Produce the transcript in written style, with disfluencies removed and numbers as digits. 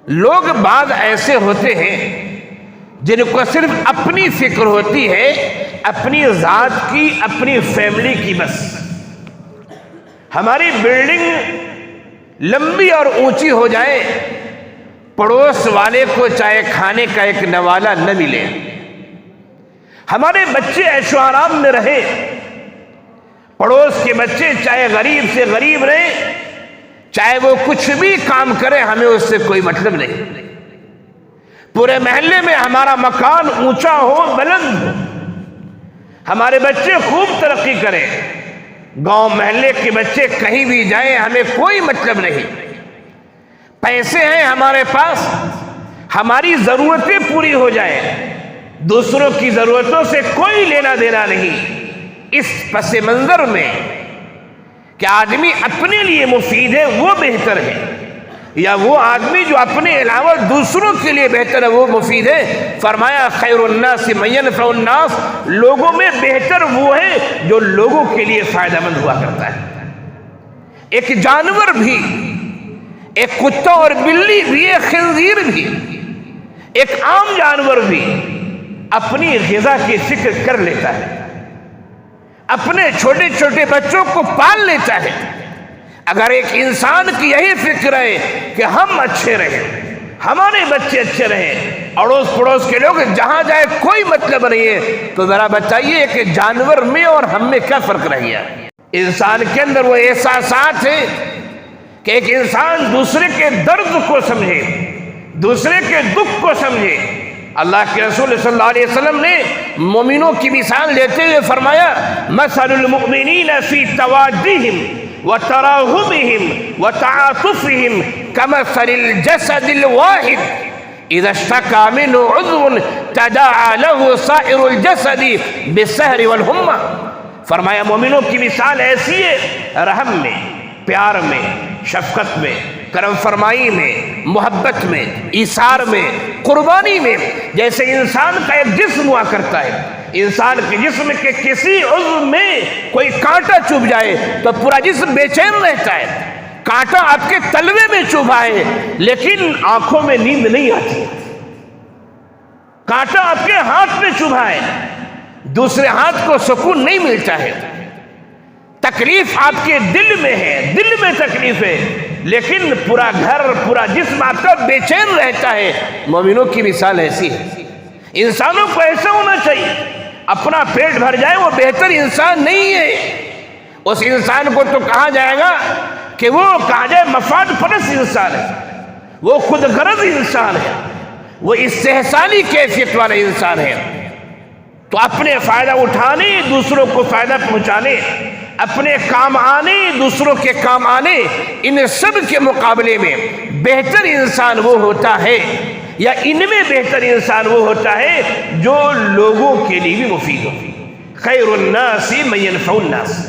لوگ بعض ایسے ہوتے ہیں جن کو صرف اپنی فکر ہوتی ہے، اپنی ذات کی، اپنی فیملی کی بس۔ ہماری بلڈنگ لمبی اور اونچی ہو جائے، پڑوس والے کو چاہے کھانے کا ایک نوالہ نہ ملے، ہمارے بچے عیش و آرام میں رہے، پڑوس کے بچے چاہے غریب سے غریب رہے، چاہے وہ کچھ بھی کام کرے، ہمیں اس سے کوئی مطلب نہیں۔ پورے محلے میں ہمارا مکان اونچا ہو، بلند ہو، ہمارے بچے خوب ترقی کریں، گاؤں محلے کے بچے کہیں بھی جائیں، ہمیں کوئی مطلب نہیں۔ پیسے ہیں ہمارے پاس، ہماری ضرورتیں پوری ہو جائیں، دوسروں کی ضرورتوں سے کوئی لینا دینا نہیں۔ اس پس منظر میں کہ آدمی اپنے لیے مفید ہے وہ بہتر ہے، یا وہ آدمی جو اپنے علاوہ دوسروں کے لیے بہتر ہے وہ مفید ہے؟ فرمایا خیر الناس من ينفع الناس، لوگوں میں بہتر وہ ہے جو لوگوں کے لیے فائدہ مند ہوا کرتا ہے۔ ایک جانور بھی، ایک کتا اور بلی بھی، ایک خنزیر بھی، ایک عام جانور بھی اپنی غذا کی فکر کر لیتا ہے، اپنے چھوٹے چھوٹے بچوں کو پال لیتا ہے۔ اگر ایک انسان کی یہی فکر ہے کہ ہم اچھے رہیں، ہمارے بچے اچھے رہیں، اڑوس پڑوس کے لوگ جہاں جائے کوئی مطلب نہیں ہے، تو ذرا بتائیے کہ جانور میں اور ہم میں کیا فرق رہ گیا؟ انسان کے اندر وہ احساسات ہیں کہ ایک انسان دوسرے کے درد کو سمجھے، دوسرے کے دکھ کو سمجھے۔ اللہ کے رسول صلی اللہ علیہ وسلم نے مومنوں کی مثال لیتے ہوئے فرمایا مثل المؤمنین فی توادہم وتراحمهم وتعاطفهم كمثل الجسد الواحد اذا اشتكى منه عضو تداعى له سائر الجسد بالسهر والحمى۔ فرمایا مومنوں کی مثال ایسی ہے، رحم میں، پیار میں، شفقت میں، کرم فرمائی میں، محبت میں، ایثار میں، قربانی میں، جیسے انسان کا ایک جسم ہوا کرتا ہے۔ انسان کے جسم کے کسی عضو میں کوئی کانٹا چبھ جائے تو پورا جسم بے چین رہتا ہے۔ کانٹا آپ کے تلوے میں چبھا ہے لیکن آنکھوں میں نیند نہیں آتی، کانٹا آپ کے ہاتھ میں چبھا ہے، دوسرے ہاتھ کو سکون نہیں ملتا ہے۔ تکلیف آپ کے دل میں ہے، دل میں تکلیف ہے، لیکن پورا گھر، پورا جسم آپ کا بے چین رہتا ہے۔ مومنوں کی مثال ایسی ہے۔ انسانوں کو ایسا ہونا چاہیے، اپنا پیٹ بھر جائے وہ بہتر انسان نہیں ہے۔ اس انسان کو تو کہا جائے گا کہ وہ کہا جائے مفاد پرست انسان ہے، وہ خود غرض انسان ہے، وہ استحصالی کیفیت والا انسان ہے۔ تو اپنے فائدہ اٹھانے، دوسروں کو فائدہ پہنچانے، اپنے کام آنے، دوسروں کے کام آنے، ان سب کے مقابلے میں بہتر انسان وہ ہوتا ہے، یا ان میں بہتر انسان وہ ہوتا ہے جو لوگوں کے لیے بھی مفید ہو۔ خیر الناس من ينفع الناس۔